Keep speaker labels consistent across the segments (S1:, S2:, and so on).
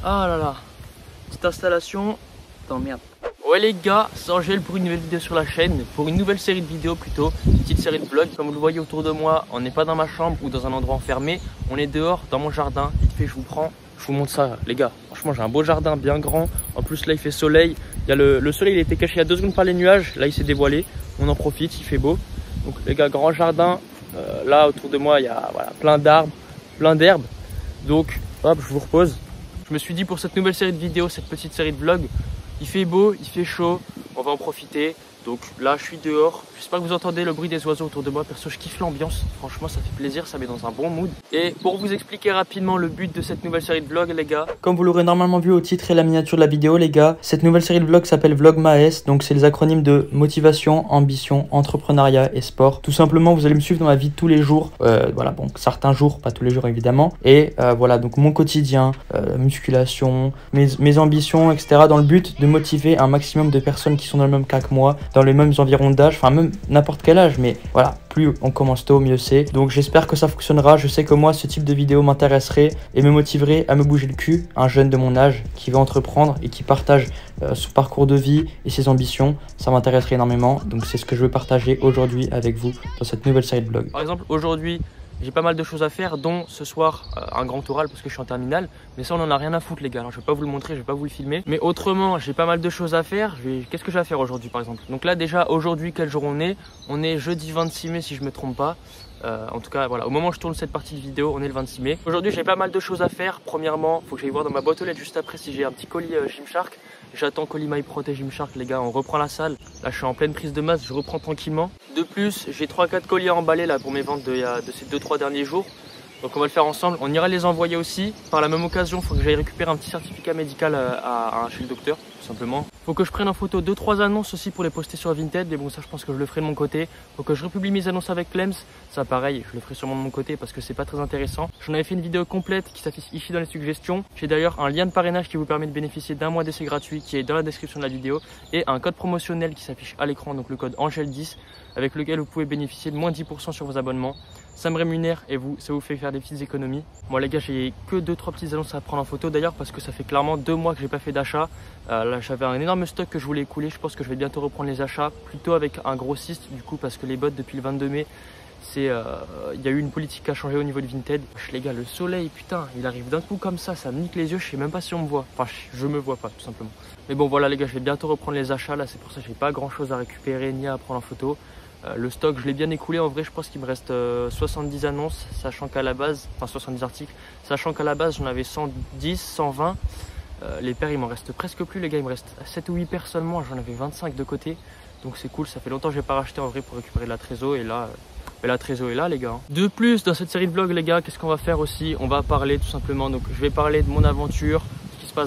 S1: Ah là là, petite installation. Attends, merde. Ouais les gars, c'est Angèle pour une nouvelle vidéo sur la chaîne, pour une nouvelle série de vidéos plutôt, une petite série de vlogs. Comme vous le voyez autour de moi, on n'est pas dans ma chambre ou dans un endroit enfermé, on est dehors dans mon jardin. Vite fait, je vous montre ça les gars. Franchement, j'ai un beau jardin bien grand. En plus là, il fait soleil. Il y a le soleil, il était caché il y a 2 secondes par les nuages. Là, il s'est dévoilé. On en profite, il fait beau. Donc les gars, grand jardin. Là, autour de moi, il y a voilà, plein d'arbres, plein d'herbes. Donc, hop, je vous repose. Je me suis dit pour cette nouvelle série de vidéos, cette petite série de vlogs, il fait beau, il fait chaud, on va en profiter. Donc là, je suis dehors. J'espère que vous entendez le bruit des oiseaux autour de moi. Perso, je kiffe l'ambiance. Franchement, ça fait plaisir, ça met dans un bon mood. Et pour vous expliquer rapidement le but de cette nouvelle série de vlogs, les gars. Comme vous l'aurez normalement vu au titre et la miniature de la vidéo, les gars, cette nouvelle série de vlogs s'appelle Vlogmas. Donc, c'est les acronymes de motivation, ambition, entrepreneuriat et sport. Tout simplement, vous allez me suivre dans ma vie de tous les jours. Voilà, bon, certains jours, pas tous les jours évidemment. Et voilà, donc mon quotidien, musculation, mes ambitions, etc. Dans le but de motiver un maximum de personnes qui sont dans le même cas que moi, dans les mêmes environs d'âge, enfin même n'importe quel âge, mais voilà, plus on commence tôt, mieux c'est. Donc j'espère que ça fonctionnera. Je sais que moi, ce type de vidéo m'intéresserait et me motiverait à me bouger le cul. Un jeune de mon âge qui veut entreprendre et qui partage son parcours de vie et ses ambitions, ça m'intéresserait énormément. Donc c'est ce que je veux partager aujourd'hui avec vous dans cette nouvelle série de vlogs. Par exemple, aujourd'hui, j'ai pas mal de choses à faire, dont ce soir un grand oral parce que je suis en terminale. Mais ça, on en a rien à foutre, les gars. Alors, je vais pas vous le montrer, je vais pas vous le filmer. Mais autrement, j'ai pas mal de choses à faire. Qu'est-ce que j'ai à faire aujourd'hui, par exemple? Donc là, déjà, aujourd'hui, quel jour on est? On est jeudi 26 mai, si je me trompe pas. En tout cas, voilà, au moment où je tourne cette partie de vidéo, on est le 26 mai. Aujourd'hui, j'ai pas mal de choses à faire. Premièrement, faut que j'aille voir dans ma boîte aux lettres juste après si j'ai un petit colis Gymshark. J'attends colis MyProte Gymshark, les gars, on reprend la salle. Là, je suis en pleine prise de masse, je reprends tranquillement. De plus, j'ai 3-4 colis à emballer là pour mes ventes de ces 2-3 derniers jours. Donc on va le faire ensemble, on ira les envoyer aussi. Par la même occasion, il faut que j'aille récupérer un petit certificat médical chez le docteur, tout simplement. Faut que je prenne en photo 2-3 annonces aussi pour les poster sur Vinted. Mais bon, ça je pense que je le ferai de mon côté. Faut que je republie mes annonces avec Clems. Ça pareil, je le ferai sûrement de mon côté parce que c'est pas très intéressant. J'en avais fait une vidéo complète qui s'affiche ici dans les suggestions. J'ai d'ailleurs un lien de parrainage qui vous permet de bénéficier d'un mois d'essai gratuit qui est dans la description de la vidéo. Et un code promotionnel qui s'affiche à l'écran, donc le code Angèle10, avec lequel vous pouvez bénéficier de moins 10% sur vos abonnements. Ça me rémunère et ça vous fait faire des petites économies. Moi les gars, j'ai que 2-3 petites annonces à prendre en photo d'ailleurs parce que ça fait clairement 2 mois que j'ai pas fait d'achat. Là j'avais un énorme stock que je voulais écouler. Je pense que je vais bientôt reprendre les achats, plutôt avec un grossiste du coup, parce que les bots depuis le 22 mai, il y a eu une politique qui a changé au niveau de Vinted. Les gars, le soleil, putain, il arrive d'un coup comme ça me nique les yeux. Je sais même pas si on me voit. Enfin, je me vois pas tout simplement. Mais bon voilà les gars, je vais bientôt reprendre les achats. Là c'est pour ça que j'ai pas grand chose à récupérer ni à prendre en photo. Le stock, je l'ai bien écoulé. En vrai, je pense qu'il me reste 70 annonces, sachant qu'à la base, enfin 70 articles, sachant qu'à la base, j'en avais 110, 120. Les paires, il m'en reste presque plus, les gars. Il me reste 7 ou 8 paires seulement. J'en avais 25 de côté. Donc c'est cool. Ça fait longtemps que je n'ai pas racheté en vrai pour récupérer de la trésor. Et là, la trésor est là, les gars. De plus, dans cette série de vlogs, les gars, qu'est-ce qu'on va faire aussi? On va parler tout simplement. Donc, je vais parler de mon aventure,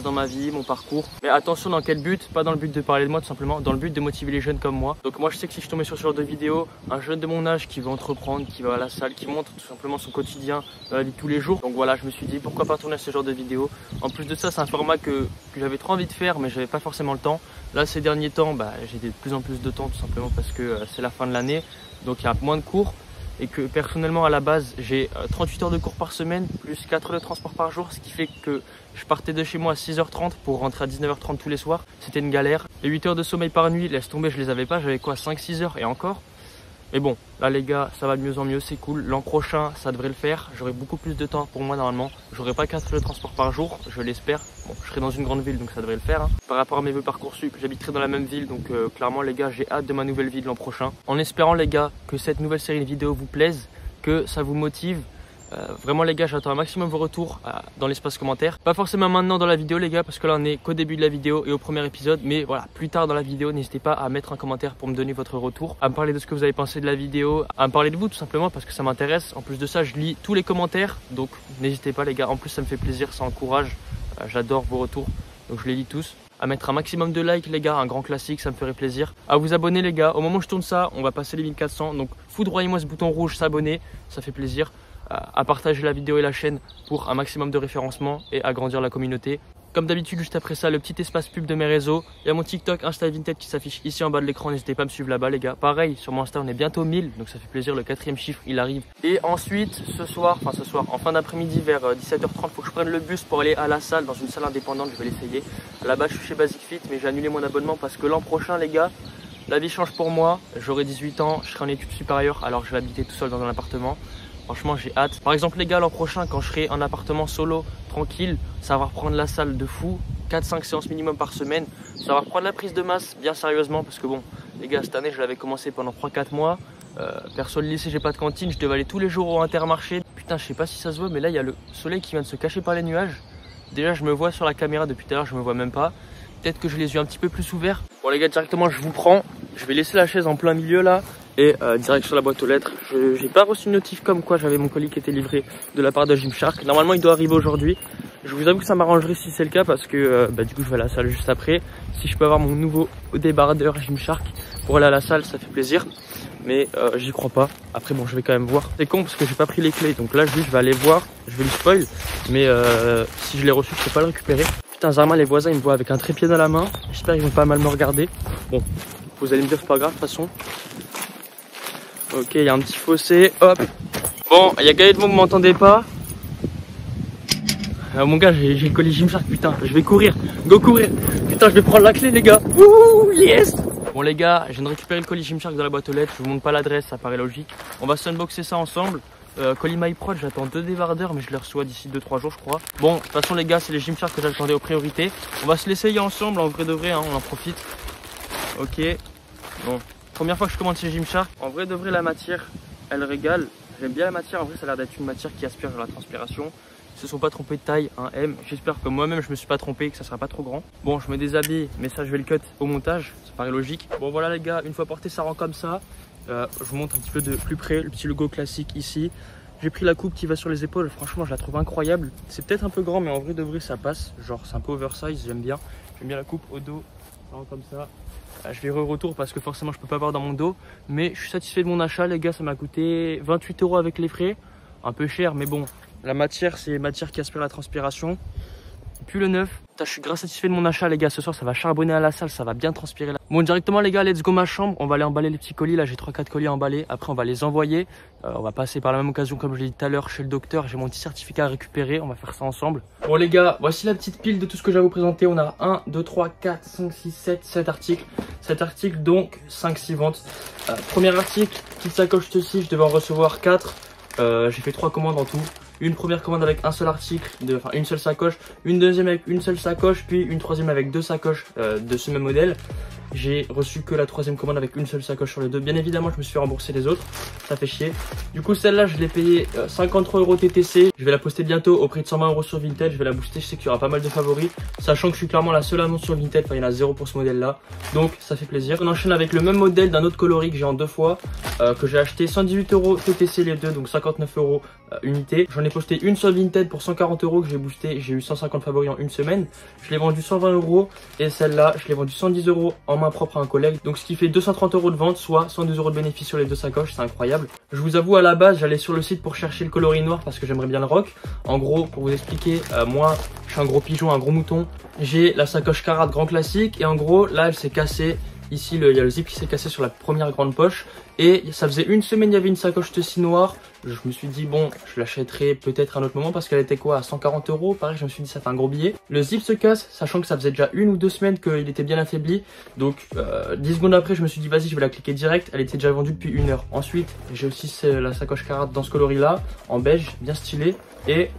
S1: dans ma vie, mon parcours. Mais attention, dans quel but? Pas dans le but de parler de moi, tout simplement, dans le but de motiver les jeunes comme moi. Donc moi je sais que si je tombais sur ce genre de vidéo, un jeune de mon âge qui veut entreprendre, qui va à la salle, qui montre tout simplement son quotidien dans la vie de tous les jours. Donc voilà, je me suis dit pourquoi pas tourner ce genre de vidéo. En plus de ça, c'est un format que j'avais trop envie de faire, mais j'avais pas forcément le temps. Là ces derniers temps, j'ai de plus en plus de temps, tout simplement parce que c'est la fin de l'année, donc il y a moins de cours. Et que personnellement à la base j'ai 38 heures de cours par semaine plus 4 heures de transport par jour, ce qui fait que je partais de chez moi à 6h30 pour rentrer à 19h30 tous les soirs. C'était une galère. Les 8 heures de sommeil par nuit, laisse tomber, je les avais pas, j'avais quoi, 5-6 heures et encore. Mais bon, là les gars, ça va de mieux en mieux, c'est cool. L'an prochain, ça devrait le faire. J'aurai beaucoup plus de temps pour moi normalement. J'aurai pas 4 heures de transport par jour, je l'espère. Bon, je serai dans une grande ville, donc ça devrait le faire. Par rapport à mes vœux Parcoursup, j'habiterai dans la même ville, donc clairement les gars, j'ai hâte de ma nouvelle vie de l'an prochain. En espérant les gars que cette nouvelle série de vidéos vous plaise, que ça vous motive. Vraiment les gars, j'attends un maximum vos retours dans l'espace commentaire. Pas forcément maintenant dans la vidéo les gars, parce que là on est qu'au début de la vidéo et au premier épisode. Mais voilà, plus tard dans la vidéo, n'hésitez pas à mettre un commentaire pour me donner votre retour, à me parler de ce que vous avez pensé de la vidéo, à me parler de vous tout simplement parce que ça m'intéresse. En plus de ça, je lis tous les commentaires, donc n'hésitez pas les gars. En plus ça me fait plaisir, ça encourage. J'adore vos retours, donc je les lis tous. À mettre un maximum de likes les gars, un grand classique, ça me ferait plaisir. À vous abonner les gars, au moment où je tourne ça, on va passer les 1400. Donc foudroyez-moi ce bouton rouge, s'abonner, ça fait plaisir. À partager la vidéo et la chaîne pour un maximum de référencement et agrandir la communauté. Comme d'habitude, juste après ça, le petit espace pub de mes réseaux. Il y a mon TikTok, Insta Vinted qui s'affiche ici en bas de l'écran. N'hésitez pas à me suivre là-bas, les gars. Pareil, sur mon Insta, on est bientôt 1000, donc ça fait plaisir. Le 4e chiffre, il arrive. Et ensuite, ce soir, en fin d'après-midi, vers 17h30, faut que je prenne le bus pour aller à la salle, dans une salle indépendante. Je vais l'essayer. Là-bas, je suis chez Basic Fit, mais j'ai annulé mon abonnement parce que l'an prochain, les gars, la vie change pour moi. J'aurai 18 ans, je serai en études supérieures, alors je vais habiter tout seul dans un appartement. Franchement, j'ai hâte. Par exemple, les gars, l'an prochain, quand je serai en appartement solo, tranquille, ça va reprendre la salle de fou. 4-5 séances minimum par semaine. Ça va reprendre la prise de masse bien sérieusement. Parce que bon, les gars, cette année, je l'avais commencé pendant 3-4 mois. Perso, le lycée, j'ai pas de cantine. Je devais aller tous les jours au Intermarché. Putain, je sais pas si ça se voit, mais là, il y a le soleil qui vient de se cacher par les nuages. Déjà, je me vois sur la caméra depuis tout à l'heure, je me vois même pas. Peut-être que j'ai les yeux un petit peu plus ouverts. Bon, les gars, directement, je vous prends. Je vais laisser la chaise en plein milieu là. Et direct sur la boîte aux lettres. J'ai pas reçu une notif comme quoi j'avais mon colis qui était livré de la part de Gymshark. Normalement il doit arriver aujourd'hui. Je vous avoue que ça m'arrangerait si c'est le cas parce que du coup je vais à la salle juste après. Si je peux avoir mon nouveau débardeur Gymshark pour aller à la salle, ça fait plaisir. Mais j'y crois pas. Après bon, je vais quand même voir. C'est con parce que j'ai pas pris les clés. Donc là je vais aller voir. Je vais lui spoil. Mais si je l'ai reçu, je peux pas le récupérer. Putain, Zarma, les voisins ils me voient avec un trépied dans la main. J'espère qu'ils vont pas mal me regarder. Bon, vous allez me dire c'est pas grave de toute façon. Ok, il y a un petit fossé, hop. Bon, il y a Gaël, vous m'entendez pas. Mon gars, j'ai le colis Gymshark, putain, je vais courir, go courir. Putain, je vais prendre la clé, les gars. Ouh, yes. Bon, les gars, je viens de récupérer le colis Gymshark dans la boîte aux lettres. Je vous montre pas l'adresse, ça paraît logique. On va unboxer ça ensemble. Colis MyProd, j'attends 2 débardeurs, mais je les reçois d'ici 2-3 jours, je crois. Bon, de toute façon, les gars, c'est les Gymshark que j'attendais aux priorités. On va se l'essayer ensemble, en vrai de vrai, hein, on en profite. Ok, bon. Première fois que je commande chez Gymshark, en vrai de vrai la matière, elle régale. J'aime bien la matière, en vrai ça a l'air d'être une matière qui aspire la transpiration. Ils se sont pas trompés de taille, un M. J'espère que moi-même je me suis pas trompé et que ça sera pas trop grand. Bon, je me déshabille, mais ça je vais le cut au montage, ça paraît logique. Bon voilà les gars, une fois porté ça rend comme ça. Je vous montre un petit peu de plus près, le petit logo classique ici. J'ai pris la coupe qui va sur les épaules, franchement je la trouve incroyable. C'est peut-être un peu grand mais en vrai de vrai ça passe. Genre c'est un peu oversize, j'aime bien. J'aime bien la coupe au dos, ça rend comme ça. Je vais retour parce que forcément je peux pas avoir dans mon dos. Mais je suis satisfait de mon achat les gars, ça m'a coûté 28 € avec les frais. Un peu cher mais bon, la matière c'est matière qui aspire la transpiration. Et puis le neuf. Putain, je suis grave satisfait de mon achat les gars, ce soir ça va charbonner à la salle, ça va bien transpirer là. Bon directement les gars, let's go ma chambre. On va aller emballer les petits colis, là j'ai 3-4 colis à emballer. Après on va les envoyer. On va passer par la même occasion comme je l'ai dit tout à l'heure chez le docteur. J'ai mon petit certificat à récupérer, on va faire ça ensemble. Bon les gars, voici la petite pile de tout ce que j'ai à vous présenter. On a 1, 2, 3, 4, 5, 6, 7 articles. 7 articles donc 5-6 ventes. Premier article, petite sacoche ceci, je devais en recevoir 4. J'ai fait 3 commandes en tout. Une première commande avec un seul article, enfin une seule sacoche, une deuxième avec une seule sacoche, puis une troisième avec 2 sacoches de ce même modèle. J'ai reçu que la troisième commande avec une seule sacoche sur les deux. Bien évidemment, je me suis fait rembourser les autres. Ça fait chier. Du coup, celle-là, je l'ai payée 53 € TTC. Je vais la poster bientôt au prix de 120 € sur Vinted. Je vais la booster. Je sais qu'il y aura pas mal de favoris. Sachant que je suis clairement la seule annonce sur Vinted. Enfin, il y en a 0 pour ce modèle-là. Donc, ça fait plaisir. On enchaîne avec le même modèle d'un autre coloris que j'ai en 2 fois. Que j'ai acheté 118 € TTC les deux. Donc 59 € unité. J'en ai posté une sur Vinted pour 140 € que j'ai boosté. J'ai eu 150 favoris en une semaine. Je l'ai vendu 120 €. Et celle-là, je l'ai vendu 110 € en main propre à un collègue. Donc ce qui fait 230 € de vente, soit 112 € de bénéfice sur les 2 sacoches. C'est incroyable. Je vous avoue, à la base, j'allais sur le site pour chercher le coloris noir parce que j'aimerais bien le rock. En gros, pour vous expliquer, moi, je suis un gros pigeon, un gros mouton. J'ai la sacoche Karat grand classique. Et en gros, là, elle s'est cassée. Ici, il y a le zip qui s'est cassé sur la première grande poche. Et ça faisait une semaine, il y avait une sacoche Tessie noire. Je me suis dit, bon, je l'achèterai peut-être à un autre moment parce qu'elle était quoi, à 140 €. Pareil, je me suis dit, ça fait un gros billet. Le zip se casse, sachant que ça faisait déjà 1 ou 2 semaines qu'il était bien affaibli. Donc, 10 secondes après, je me suis dit, vas-y, je vais la cliquer direct. Elle était déjà vendue depuis 1 heure. Ensuite, j'ai aussi la sacoche Karat dans ce coloris-là, en beige, bien stylé. Et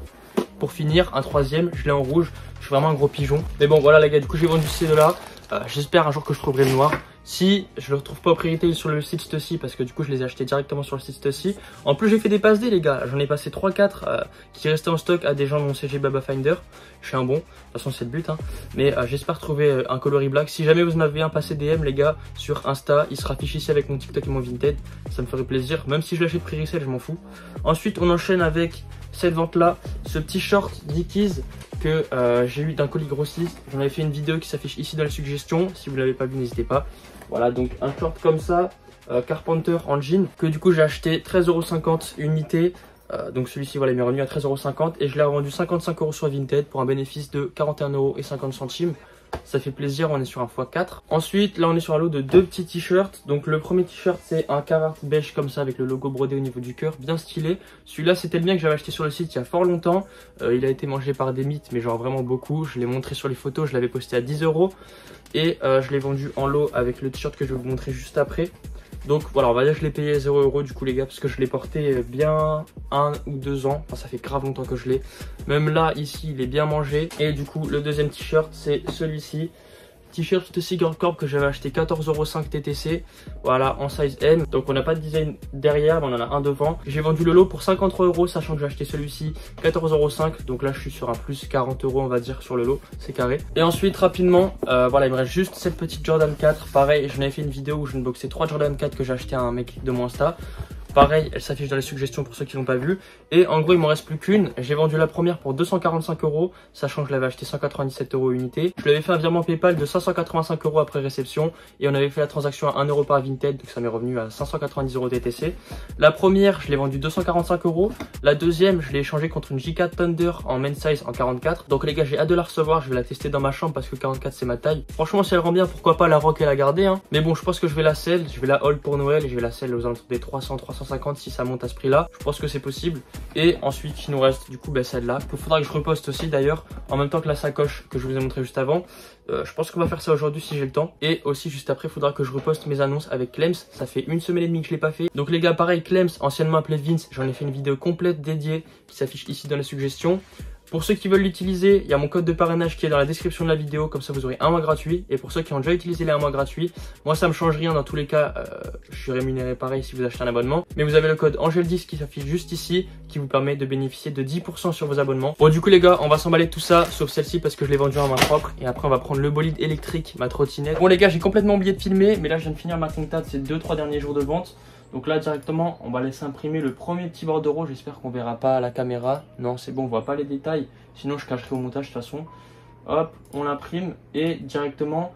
S1: pour finir, un troisième, je l'ai en rouge. Je suis vraiment un gros pigeon. Mais bon, voilà, les gars, du coup, j'ai vendu ces deux-là. J'espère un jour que je trouverai le noir. Si je le retrouve pas au priorité sur le site Stussy, parce que du coup je les ai achetés directement sur le site Stussy. En plus j'ai fait des passes D les gars, j'en ai passé 3-4 qui restaient en stock à des gens de mon CG Baba Finder. Je suis un bon, de toute façon c'est le but hein. Mais j'espère trouver un coloris black. Si jamais vous m'avez un passé DM les gars sur Insta, il sera affiché ici avec mon TikTok et mon Vinted. Ça me ferait plaisir, même si je l'achète prix resell je m'en fous. Ensuite on enchaîne avec cette vente là, ce petit short Dickies que j'ai eu d'un colis grossiste. J'en avais fait une vidéo qui s'affiche ici dans la suggestion. Si vous ne l'avez pas vu, n'hésitez pas. Voilà, donc un short comme ça, Carpenter en jean, que du coup j'ai acheté 13,50 € unité. Donc celui-ci, voilà, il m'est revenu à 13,50 € et je l'ai revendu 55 € sur Vinted pour un bénéfice de 41,50 €. Ça fait plaisir, on est sur un x4. Ensuite, là on est sur un lot de 2 petits t-shirts. Donc le premier t-shirt c'est un Carhartt beige comme ça avec le logo brodé au niveau du cœur, bien stylé. Celui-là c'était le mien que j'avais acheté sur le site il y a fort longtemps. Il a été mangé par des mythes, mais genre vraiment beaucoup. Je l'ai montré sur les photos, je l'avais posté à 10 € et je l'ai vendu en lot avec le t-shirt que je vais vous montrer juste après. Donc voilà, on va dire que je l'ai payé 0 € du coup les gars, parce que je l'ai porté bien 1 ou 2 ans. Enfin ça fait grave longtemps que je l'ai. Même là ici il est bien mangé. Et du coup le deuxième t-shirt c'est celui-ci. T-shirt de Cigar Corp que j'avais acheté 14,05 € TTC. Voilà, en size M. Donc on n'a pas de design derrière, mais on en a un devant. J'ai vendu le lot pour 53 €, sachant que j'ai acheté celui-ci 14,05 €. Donc là je suis sur un plus 40 € on va dire sur le lot, c'est carré. Et ensuite rapidement, voilà, il me reste juste cette petite Jordan 4. Pareil, je n'avais fait une vidéo où je unboxais 3 Jordan 4 que j'ai acheté à un mec de mon Insta. Pareil, elle s'affiche dans les suggestions pour ceux qui l'ont pas vu. Et en gros, il m'en reste plus qu'une. J'ai vendu la première pour 245 €, sachant que je l'avais acheté 197 € unité. Je lui avais fait un virement PayPal de 585 € après réception. Et on avait fait la transaction à 1 € par Vinted, donc ça m'est revenu à 590 € TTC. La première, je l'ai vendue 245 €. La deuxième, je l'ai échangée contre une J4 Thunder en main size en 44. Donc les gars, j'ai hâte de la recevoir. Je vais la tester dans ma chambre parce que 44 c'est ma taille. Franchement, si elle rend bien, pourquoi pas la rock et la garder, hein. Mais bon, je pense que je vais la sell. Je vais la hold pour Noël et je vais la sell aux alentours des 350 si ça monte à ce prix là, je pense que c'est possible. Et ensuite il nous reste du coup celle-là qu'il faudra que je reposte aussi d'ailleurs en même temps que la sacoche que je vous ai montré juste avant. Je pense qu'on va faire ça aujourd'hui si j'ai le temps. Et aussi juste après il faudra que je reposte mes annonces avec Clems. Ça fait 1 semaine et demie que je l'ai pas fait. Donc les gars, pareil, Clems, anciennement appelé Vince, j'en ai fait une vidéo complète dédiée qui s'affiche ici dans les suggestions. Pour ceux qui veulent l'utiliser, il y a mon code de parrainage qui est dans la description de la vidéo, comme ça vous aurez 1 mois gratuit. Et pour ceux qui ont déjà utilisé les 1 mois gratuits, moi ça me change rien dans tous les cas, je suis rémunéré pareil si vous achetez un abonnement. Mais vous avez le code Angel10 qui s'affiche juste ici, qui vous permet de bénéficier de 10% sur vos abonnements. Bon du coup les gars, on va s'emballer tout ça, sauf celle-ci parce que je l'ai vendue en main propre. Et après on va prendre le bolide électrique, ma trottinette. Bon les gars, j'ai complètement oublié de filmer, mais là je viens de finir ma Tingtad, c'est 2-3 derniers jours de vente. Donc là directement on va laisser imprimer le premier petit bordereau. J'espère qu'on verra pas à la caméra. Non c'est bon, on voit pas les détails, sinon je cacherai au montage de toute façon. Hop, on l'imprime et directement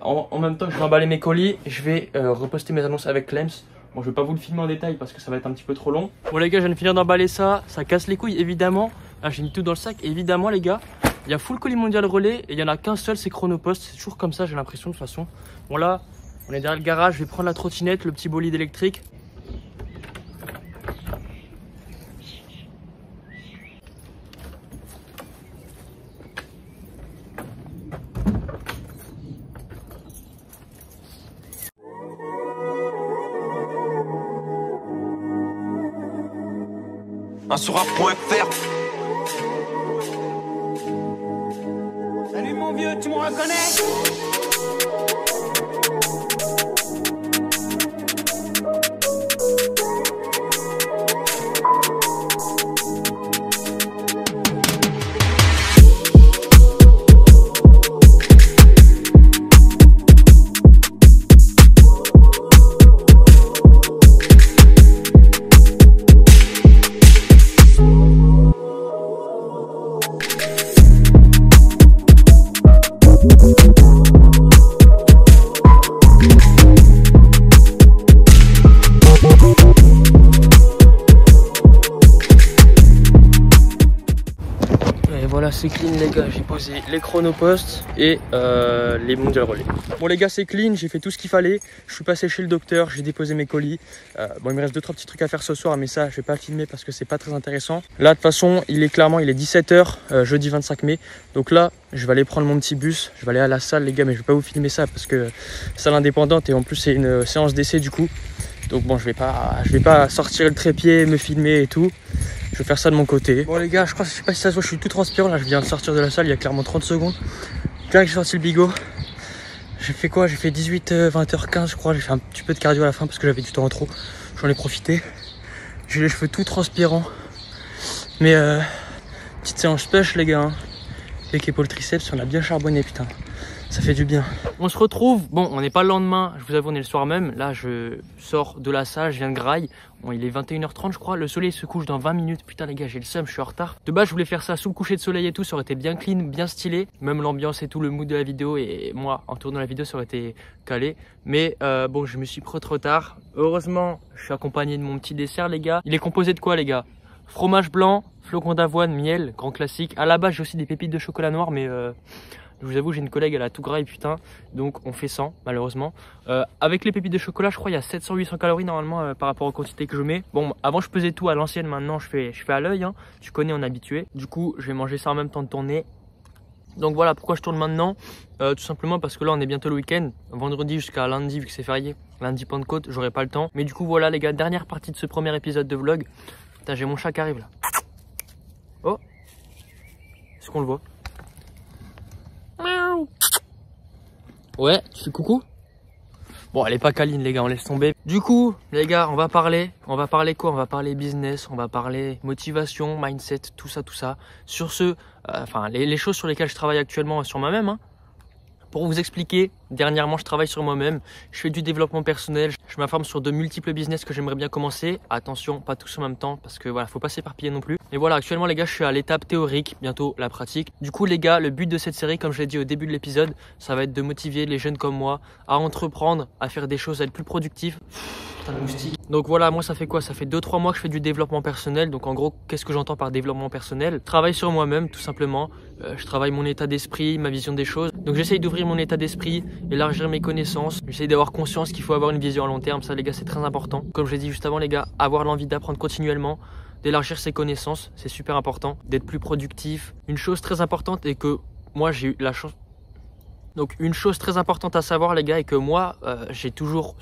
S1: en même temps que je vais emballer mes colis, je vais reposter mes annonces avec Clems. Bon, je vais pas vous le filmer en détail parce que ça va être un petit peu trop long. Bon les gars, je viens de finir d'emballer ça, ça casse les couilles évidemment. Là j'ai mis tout dans le sac et évidemment les gars, il y a full colis mondial relais et il y en a qu'un seul, c'est Chronopost. C'est toujours comme ça, j'ai l'impression de toute façon. Bon là, on est derrière le garage, je vais prendre la trottinette, le petit bolide électrique.
S2: Un sur rap.fr.
S3: Salut mon vieux, tu me reconnais?
S1: C'est clean les gars, j'ai posé les Chronopost et les mondial relais. Bon les gars, c'est clean, j'ai fait tout ce qu'il fallait. Je suis passé chez le docteur, j'ai déposé mes colis. Bon, il me reste 2-3 petits trucs à faire ce soir, mais ça je vais pas le filmer parce que c'est pas très intéressant. Là de toute façon il est 17 h jeudi 25 mai. Donc là je vais aller prendre mon petit bus, je vais aller à la salle les gars, mais je vais pas vous filmer ça parce que salle indépendante et en plus c'est une séance d'essai du coup. Donc bon, je vais pas sortir le trépied, me filmer et tout. Je vais faire ça de mon côté. Bon les gars, je sais pas si ça se voit, je suis tout transpirant. Là je viens de sortir de la salle il y a clairement 30 secondes. Direct j'ai sorti le bigot. J'ai fait quoi? J'ai fait 20h15 je crois. J'ai fait un petit peu de cardio à la fin parce que j'avais du temps en trop. J'en ai profité. J'ai les cheveux tout transpirants. Mais petite séance push les gars, hein. Avec épaule triceps, on a bien charbonné putain. Ça fait du bien. On se retrouve, bon on n'est pas le lendemain, je vous avoue on est le soir même. Là je sors de la salle, je viens de Graille. Bon il est 21h30 je crois, le soleil se couche dans 20 minutes. Putain les gars, j'ai le seum, je suis en retard. De base je voulais faire ça sous le coucher de soleil et tout, ça aurait été bien clean, bien stylé. Même l'ambiance et tout, le mood de la vidéo et moi en tournant la vidéo ça aurait été calé. Mais bon je me suis pris trop tard. Heureusement je suis accompagné de mon petit dessert les gars. Il est composé de quoi les gars? fromage blanc, flocons d'avoine, miel, grand classique. À la base, j'ai aussi des pépites de chocolat noir, mais je vous avoue, j'ai une collègue, elle a tout gras et putain, donc on fait 100 malheureusement. Avec les pépites de chocolat, je crois il y a 700-800 calories normalement par rapport aux quantités que je mets. Bon, avant je pesais tout à l'ancienne, maintenant je fais à l'œil, hein. Tu connais, on est habitué. Du coup, je vais manger ça en même temps de tourner. Donc voilà pourquoi je tourne maintenant, tout simplement parce que là on est bientôt le week-end, vendredi jusqu'à lundi vu que c'est férié, lundi Pentecôte, j'aurai pas le temps. Mais du coup voilà les gars, dernière partie de ce premier épisode de vlog. Putain, j'ai mon chat qui arrive là. Oh, est-ce qu'on le voit? Ouais, tu fais coucou? Bon, elle est pas câline les gars, on laisse tomber. Du coup, les gars, on va parler quoi? On va parler business, on va parler motivation, mindset, tout ça. Sur ce, enfin, les choses sur lesquelles je travaille actuellement sur moi-même, hein. Pour vous expliquer, dernièrement, je travaille sur moi-même. Je fais du développement personnel. Je m'informe sur de multiples business que j'aimerais bien commencer. Attention, pas tous en même temps parce que voilà, faut pas s'éparpiller non plus. Mais voilà, actuellement, les gars, je suis à l'étape théorique, bientôt la pratique. Du coup, les gars, le but de cette série, comme je l'ai dit au début de l'épisode, ça va être de motiver les jeunes comme moi à entreprendre, à faire des choses, à être plus productifs. Putain de moustique. Donc voilà, moi ça fait quoi? Ça fait 2-3 mois que je fais du développement personnel. Donc en gros, qu'est-ce que j'entends par développement personnel? Travaille sur moi-même tout simplement. Je travaille mon état d'esprit, ma vision des choses. Donc j'essaye d'ouvrir mon état d'esprit, élargir mes connaissances. J'essaye d'avoir conscience qu'il faut avoir une vision à long terme. Ça les gars, c'est très important. Comme je l'ai dit juste avant les gars, avoir l'envie d'apprendre continuellement, d'élargir ses connaissances, c'est super important. D'être plus productif. Une chose très importante est que moi j'ai eu la chance. Donc une chose très importante à savoir les gars et que moi j'ai toujours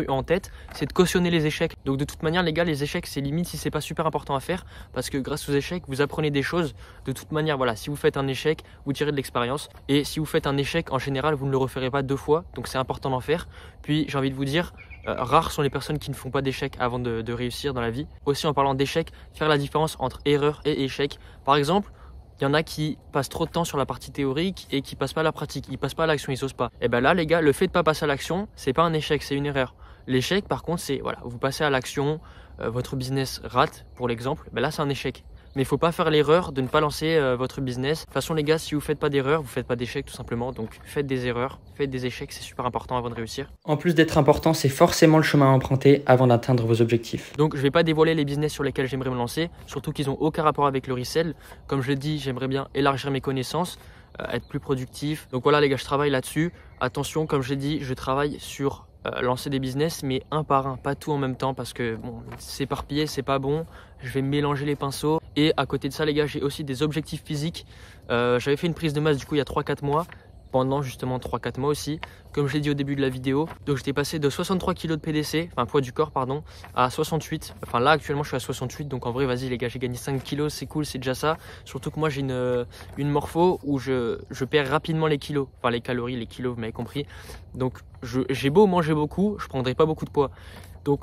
S1: eu en tête, c'est de cautionner les échecs. Donc de toute manière les gars, les échecs c'est limite si c'est pas super important à faire parce que grâce aux échecs vous apprenez des choses. De toute manière voilà, si vous faites un échec vous tirez de l'expérience et si vous faites un échec en général vous ne le referez pas 2 fois, donc c'est important d'en faire. Puis j'ai envie de vous dire, rares sont les personnes qui ne font pas d'échecs avant de réussir dans la vie. Aussi en parlant d'échecs, faire la différence entre erreur et échec. Par exemple, il y en a qui passent trop de temps sur la partie théorique et qui passent pas à la pratique, ils passent pas à l'action, ils osent pas. Et ben là les gars, le fait de pas passer à l'action, c'est pas un échec, c'est une erreur. L'échec par contre, c'est voilà, vous passez à l'action, votre business rate pour l'exemple, ben là c'est un échec. Mais il faut pas faire l'erreur de ne pas lancer votre business. De toute façon les gars, si vous faites pas d'erreur, vous faites pas d'échec tout simplement. Donc faites des erreurs, faites des échecs, c'est super important avant de réussir.
S2: En plus d'être important, c'est forcément le chemin à emprunter avant d'atteindre vos objectifs.
S1: Donc je vais pas dévoiler les business sur lesquels j'aimerais me lancer, surtout qu'ils ont aucun rapport avec le resell. Comme je l'ai dit, j'aimerais bien élargir mes connaissances, être plus productif. Donc voilà les gars, je travaille là-dessus. Attention, comme je l'ai dit, je travaille sur lancer des business mais un par un, pas tout en même temps parce que bon, s'éparpiller c'est pas bon, je vais mélanger les pinceaux. Et à côté de ça les gars, j'ai aussi des objectifs physiques. J'avais fait une prise de masse du coup il y a 3-4 mois, pendant justement 3-4 mois aussi, comme je l'ai dit au début de la vidéo. Donc j'étais passé de 63 kg de PDC, enfin poids du corps pardon, à 68. Enfin là actuellement je suis à 68, donc en vrai vas-y les gars, j'ai gagné 5 kg, c'est cool, c'est déjà ça. Surtout que moi j'ai une morpho où je perds rapidement les kilos, enfin les calories, les kilos, vous m'avez compris. Donc j'ai beau manger beaucoup, je prendrai pas beaucoup de poids. Donc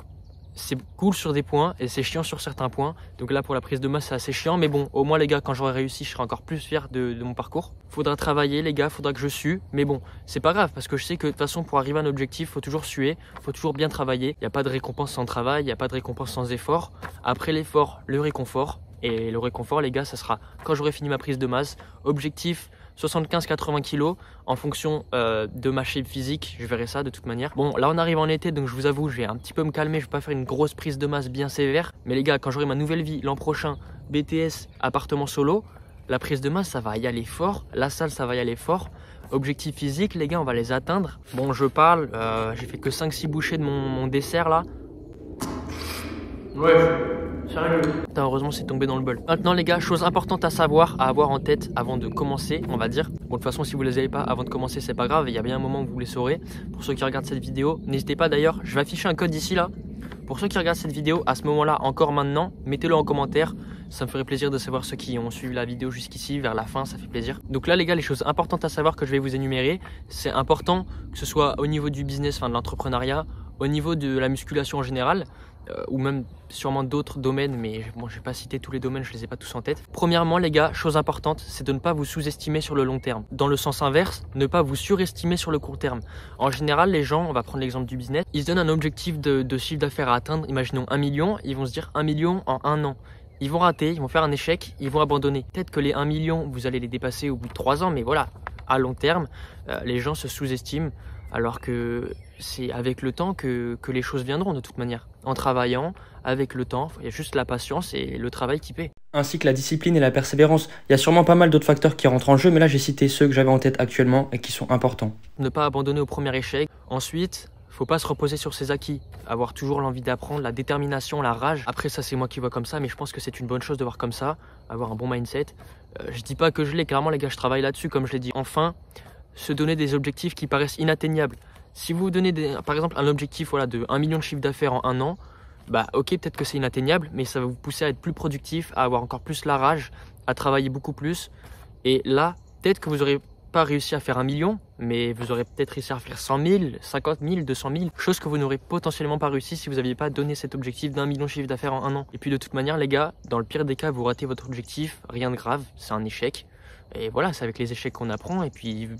S1: c'est cool sur des points et c'est chiant sur certains points. Donc là pour la prise de masse c'est assez chiant, mais bon au moins les gars, quand j'aurai réussi je serai encore plus fier de mon parcours. Faudra travailler les gars, faudra que je sue, mais bon c'est pas grave parce que je sais que de toute façon pour arriver à un objectif faut toujours suer, faut toujours bien travailler. Il n'y a pas de récompense sans travail, il n'y a pas de récompense sans effort. Après l'effort, le réconfort. Et le réconfort les gars, ça sera quand j'aurai fini ma prise de masse. Objectif 75-80 kg en fonction de ma shape physique, je verrai ça de toute manière. Bon là on arrive en été, donc je vous avoue je vais un petit peu me calmer, je vais pas faire une grosse prise de masse bien sévère. Mais les gars, quand j'aurai ma nouvelle vie l'an prochain, BTS, appartement solo, la prise de masse ça va y aller fort, la salle ça va y aller fort. Objectif physique les gars, on va les atteindre. Bon je parle, j'ai fait que 5-6 bouchées de mon dessert là. Ouais, sérieux. Putain, heureusement c'est tombé dans le bol. Maintenant les gars, chose importante à savoir, à avoir en tête avant de commencer, on va dire. Bon de toute façon si vous les avez pas avant de commencer c'est pas grave, il y a bien un moment où vous les saurez. Pour ceux qui regardent cette vidéo, n'hésitez pas d'ailleurs, je vais afficher un code ici là. Pour ceux qui regardent cette vidéo à ce moment là, encore maintenant, mettez-le en commentaire. Ça me ferait plaisir de savoir ceux qui ont suivi la vidéo jusqu'ici, vers la fin, ça fait plaisir. Donc là les gars, les choses importantes à savoir que je vais vous énumérer, c'est important que ce soit au niveau du business, enfin de l'entrepreneuriat, au niveau de la musculation en général, ou même sûrement d'autres domaines, mais bon, je vais pas citer tous les domaines, je les ai pas tous en tête. Premièrement les gars, chose importante, c'est de ne pas vous sous-estimer sur le long terme. Dans le sens inverse, ne pas vous surestimer sur le court terme. En général, les gens, on va prendre l'exemple du business, ils se donnent un objectif de chiffre d'affaires à atteindre, imaginons 1 million, ils vont se dire 1 million en 1 an. Ils vont rater, ils vont faire un échec, ils vont abandonner. Peut-être que les 1 million, vous allez les dépasser au bout de 3 ans, mais voilà, à long terme, les gens se sous-estiment. Alors que c'est avec le temps que les choses viendront de toute manière. En travaillant, avec le temps, il y a juste la patience et le travail qui paie.
S2: Ainsi que la discipline et la persévérance. Il y a sûrement pas mal d'autres facteurs qui rentrent en jeu, mais là j'ai cité ceux que j'avais en tête actuellement et qui sont importants.
S1: Ne pas abandonner au premier échec. Ensuite, faut pas se reposer sur ses acquis. Avoir toujours l'envie d'apprendre, la détermination, la rage. Après ça c'est moi qui vois comme ça, mais je pense que c'est une bonne chose de voir comme ça, avoir un bon mindset. Je dis pas que je l'ai, clairement les gars, je travaille là-dessus comme je l'ai dit. Enfin, se donner des objectifs qui paraissent inatteignables. Si vous vous donnez par exemple un objectif voilà, de 1 million de chiffre d'affaires en 1 an, bah ok, peut-être que c'est inatteignable, mais ça va vous pousser à être plus productif, à avoir encore plus la rage, à travailler beaucoup plus. Et là, peut-être que vous n'aurez pas réussi à faire 1 million, mais vous aurez peut-être réussi à faire 100 000, 50 000, 200 000, chose que vous n'aurez potentiellement pas réussi si vous n'aviez pas donné cet objectif d'1 million de chiffre d'affaires en 1 an. Et puis de toute manière, les gars, dans le pire des cas, vous ratez votre objectif, rien de grave, c'est un échec. Et voilà, c'est avec les échecs qu'on apprend. Et puis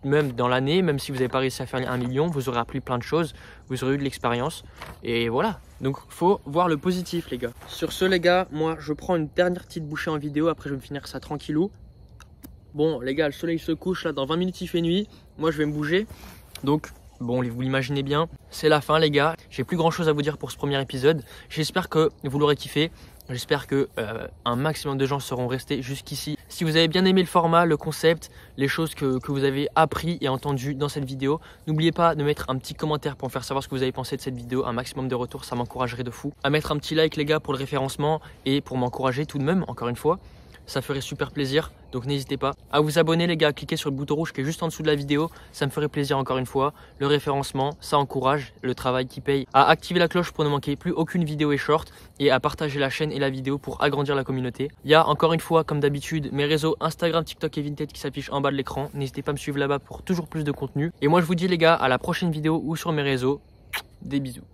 S1: même dans l'année, même si vous n'avez pas réussi à faire 1 million, vous aurez appris plein de choses, vous aurez eu de l'expérience. Et voilà, donc faut voir le positif les gars. Sur ce les gars, moi je prends une dernière petite bouchée en vidéo, après je vais me finir ça tranquillou. Bon les gars, le soleil se couche là, dans 20 minutes il fait nuit, moi je vais me bouger. Donc bon, vous l'imaginez bien, c'est la fin les gars. J'ai plus grand chose à vous dire pour ce premier épisode. J'espère que vous l'aurez kiffé. J'espère que un maximum de gens seront restés jusqu'ici. Si vous avez bien aimé le format, le concept, les choses que vous avez appris et entendues dans cette vidéo, n'oubliez pas de mettre un petit commentaire pour me faire savoir ce que vous avez pensé de cette vidéo. Un maximum de retours, ça m'encouragerait de fou. À mettre un petit like les gars pour le référencement et pour m'encourager tout de même, encore une fois. Ça ferait super plaisir, donc n'hésitez pas à vous abonner les gars, à cliquer sur le bouton rouge qui est juste en dessous de la vidéo, ça me ferait plaisir encore une fois. Le référencement, ça encourage, le travail qui paye. À activer la cloche pour ne manquer plus aucune vidéo et short, et à partager la chaîne et la vidéo pour agrandir la communauté. Il y a encore une fois, comme d'habitude, mes réseaux Instagram, TikTok et Vinted qui s'affichent en bas de l'écran. N'hésitez pas à me suivre là-bas pour toujours plus de contenu. Et moi je vous dis les gars, à la prochaine vidéo ou sur mes réseaux. Des bisous.